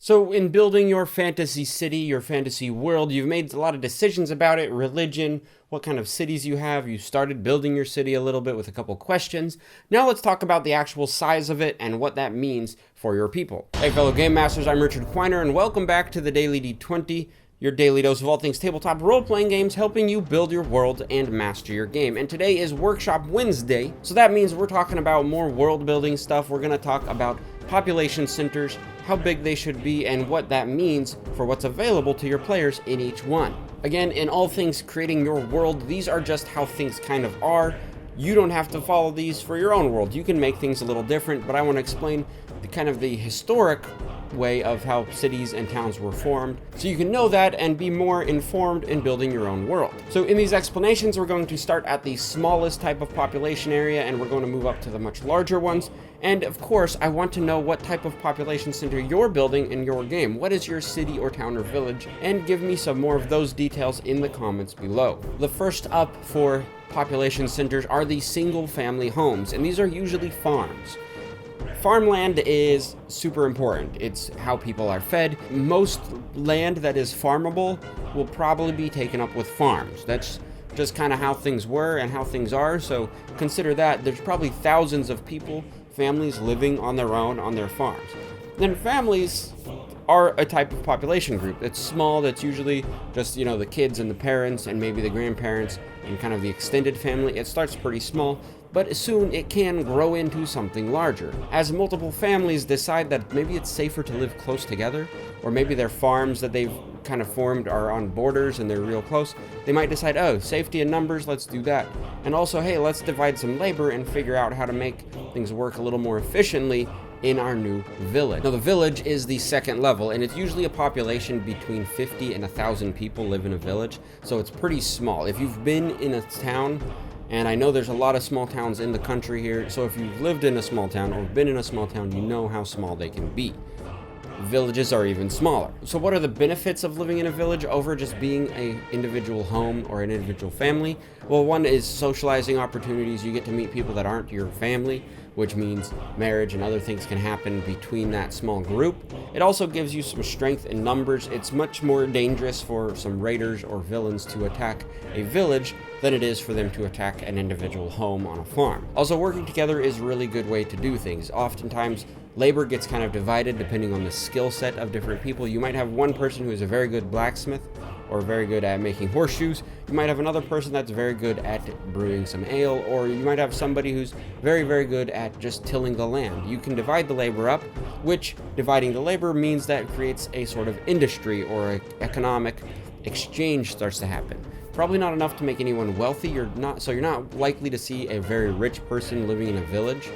So in building your fantasy city, your fantasy world, you've made a lot of decisions about it, religion, what kind of cities you have. You started building your city a little bit with a couple questions. Now let's talk about the actual size of it and what that means for your people. Hey fellow Game Masters, I'm Richard Quiner and welcome back to the Daily D20, your daily dose of all things tabletop role-playing games, helping you build your world and master your game. And today is Workshop Wednesday, so that means we're talking about more world-building stuff. We're going to talk about population centers, how big they should be, and what that means for what's available to your players in each one. Again, in all things creating your world, these are just how things kind of are. You don't have to follow these for your own world. You can make things a little different, but I want to explain the historic way of how cities and towns were formed, so you can know that and be more informed in building your own world. So in these explanations, we're going to start at the smallest type of population area, and we're going to move up to the much larger ones. And of course, I want to know what type of population center you're building in your game. What is your city or town or village? And give me some more of those details in the comments below. The first up for population centers are the single family homes, and these are usually farms. Farmland is super important. It's how people are fed. Most land that is farmable will probably be taken up with farms. That's just kind of how things were and how things are. So consider that there's probably thousands of families living on their own on their farms. Then families are a type of population group. It's small, that's usually just, the kids and the parents and maybe the grandparents and kind of the extended family. It starts pretty small, but soon it can grow into something larger. As multiple families decide that maybe it's safer to live close together, or maybe their farms that they've kind of formed are on borders and they're real close, they might decide, oh, safety in numbers, let's do that. And also, hey, let's divide some labor and figure out how to make things work a little more efficiently in our new village. Now, the village is the second level, and it's usually a population between 50 and 1,000 people live in a village, so it's pretty small. If you've been in a town, and I know there's a lot of small towns in the country here, so if you've lived in a small town or been in a small town, you know how small they can be. Villages are even smaller. So what are the benefits of living in a village over just being an individual home or an individual family? Well, one is socializing opportunities. You get to meet people that aren't your family, which means marriage and other things can happen between that small group. It also gives you some strength in numbers. It's much more dangerous for some raiders or villains to attack a village than it is for them to attack an individual home on a farm. Also, working together is a really good way to do things. Oftentimes, labor gets kind of divided depending on the skill set of different people. You might have one person who is a very good blacksmith or very good at making horseshoes. You might have another person that's very good at brewing some ale, or you might have somebody who's very, very good at just tilling the land. You can divide the labor up, which dividing the labor means that creates a sort of industry or an economic exchange starts to happen. Probably not enough to make anyone wealthy. You're not likely to see a very rich person living in a village,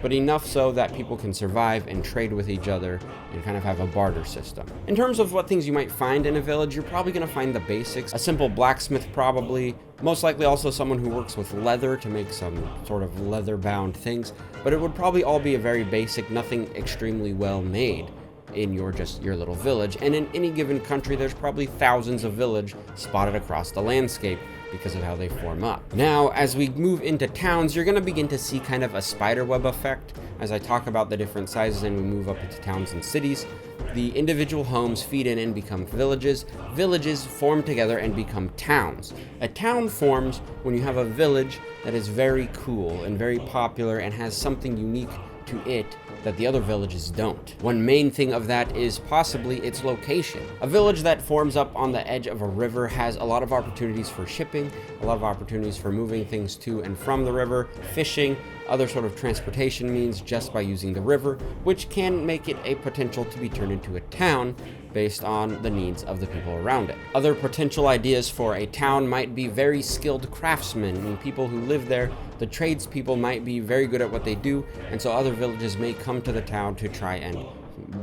but enough so that people can survive and trade with each other and kind of have a barter system. In terms of what things you might find in a village, you're probably going to find the basics. A simple blacksmith probably, most likely also someone who works with leather to make some sort of leather-bound things, but it would probably all be a very basic, nothing extremely well made in your little village. And in any given country, there's probably thousands of villages spotted across the landscape because of how they form up. Now, as we move into towns, you're going to begin to see kind of a spiderweb effect as I talk about the different sizes and we move up into towns and cities. The individual homes feed in and become villages. Villages form together and become towns. A town forms when you have a village that is very cool and very popular and has something unique to it that the other villages don't. One main thing of that is possibly its location. A village that forms up on the edge of a river has a lot of opportunities for shipping, a lot of opportunities for moving things to and from the river, fishing, other sort of transportation means just by using the river, which can make it a potential to be turned into a town based on the needs of the people around it. Other potential ideas for a town might be very skilled craftsmen and people who live there. The tradespeople might be very good at what they do, and so other villages may come to the town to try and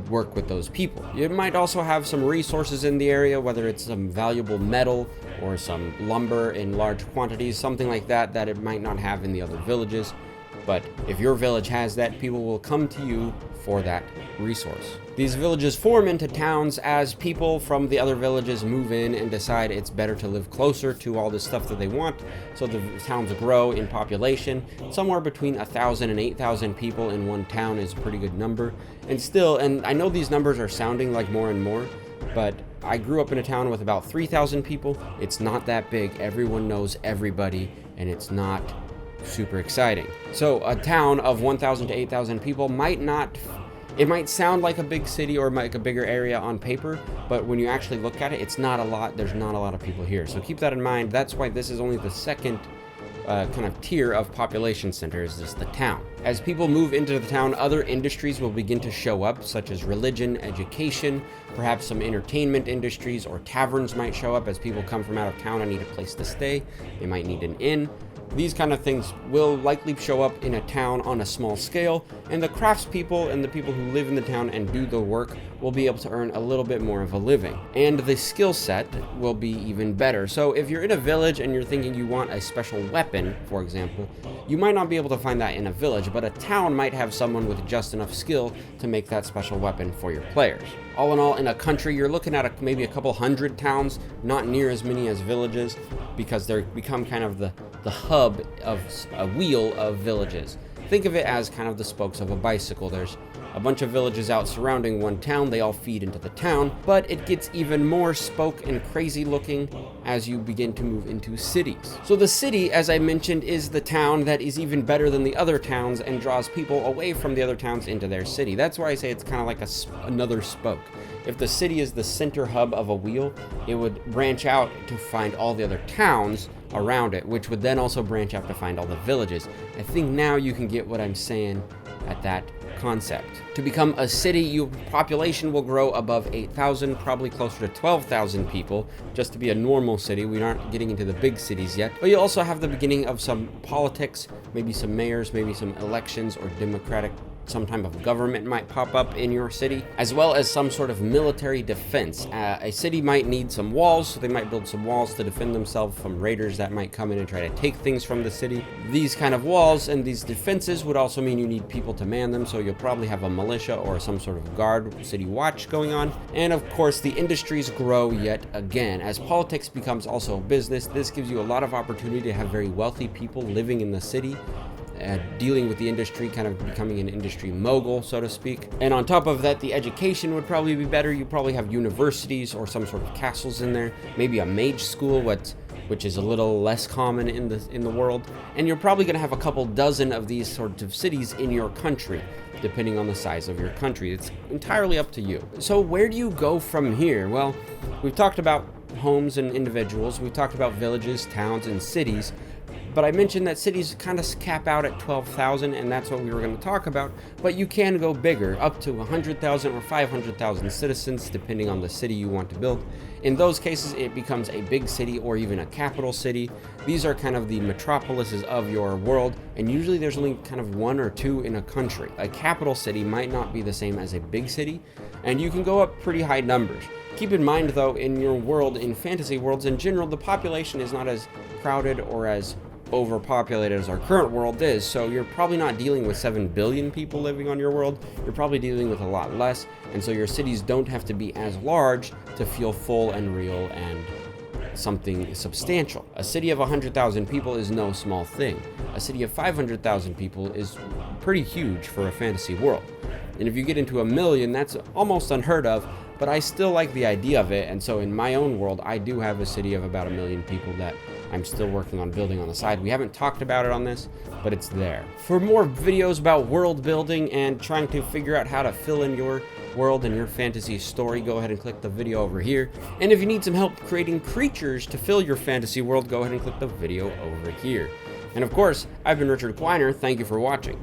work with those people. You might also have some resources in the area, whether it's some valuable metal or some lumber in large quantities, something like that it might not have in the other villages. But if your village has that, people will come to you for that resource. These villages form into towns as people from the other villages move in and decide it's better to live closer to all the stuff that they want, so the towns grow in population. Somewhere between 1,000 and 8,000 people in one town is a pretty good number. And I know these numbers are sounding like more and more, but I grew up in a town with about 3,000 people. It's not that big. Everyone knows everybody, and it's not super exciting. So a town of 1,000 to 8,000 people might sound like a big city or like a bigger area on paper, but when you actually look at it, it's not a lot. There's not a lot of people here. So keep that in mind. That's why this is only the second kind of tier of population center, is just the town. As people move into the town, other industries will begin to show up, such as religion, education, perhaps some entertainment industries, or taverns might show up as people come from out of town and need a place to stay. They might need an inn. These kind of things will likely show up in a town on a small scale, and the craftspeople and the people who live in the town and do the work will be able to earn a little bit more of a living. And the skill set will be even better. So if you're in a village and you're thinking you want a special weapon, for example, you might not be able to find that in a village, but a town might have someone with just enough skill to make that special weapon for your players. All in all, in a country, you're looking at maybe a couple hundred towns, not near as many as villages, because they become kind of the hub of a wheel of villages. Think of it as kind of the spokes of a bicycle. There's a bunch of villages out surrounding one town. They all feed into the town, but it gets even more spoke and crazy looking as you begin to move into cities. So the city, as I mentioned, is the town that is even better than the other towns and draws people away from the other towns into their city. That's why I say it's kind of like another spoke. If the city is the center hub of a wheel, it would branch out to find all the other towns around it, which would then also branch out to find all the villages. I think now you can get what I'm saying at that concept. To become a city, your population will grow above 8,000, probably closer to 12,000 people, just to be a normal city. We aren't getting into the big cities yet. But you also have the beginning of some politics, maybe some mayors, maybe some elections or democratic some type of government might pop up in your city, as well as some sort of military defense. A city might need some walls, so they might build some walls to defend themselves from raiders that might come in and try to take things from the city. These kind of walls and these defenses would also mean you need people to man them, so you'll probably have a militia or some sort of guard, city watch going on. And of course, the industries grow yet again. As politics becomes also a business, this gives you a lot of opportunity to have very wealthy people living in the city, dealing with the industry, kind of becoming an industry mogul, so to speak. And on top of that, the education would probably be better. You probably have universities or some sort of castles in there, maybe a mage school, which is a little less common in the world. And you're probably going to have a couple dozen of these sorts of cities in your country, depending on the size of your country. It's entirely up to you. So where do you go from here? Well, we've talked about homes and individuals. We've talked about villages, towns, and cities. But I mentioned that cities kind of cap out at 12,000, and that's what we were going to talk about. But you can go bigger, up to 100,000 or 500,000 citizens, depending on the city you want to build. In those cases, it becomes a big city or even a capital city. These are kind of the metropolises of your world, and usually there's only kind of one or two in a country. A capital city might not be the same as a big city, and you can go up pretty high numbers. Keep in mind, though, in your world, in fantasy worlds in general, the population is not as crowded or as overpopulated as our current world is, so you're probably not dealing with 7 billion people living on your world. You're probably dealing with a lot less, and so your cities don't have to be as large to feel full and real and something substantial. A city of 100,000 people is no small thing. A city of 500,000 people is pretty huge for a fantasy world. And if you get into 1 million, that's almost unheard of, but I still like the idea of it. And so in my own world, I do have a city of about 1 million people that I'm still working on building on the side. We haven't talked about it on this, but it's there. For more videos about world building and trying to figure out how to fill in your world and your fantasy story, go ahead and click the video over here. And if you need some help creating creatures to fill your fantasy world, go ahead and click the video over here. And of course, I've been Richard Quiner. Thank you for watching.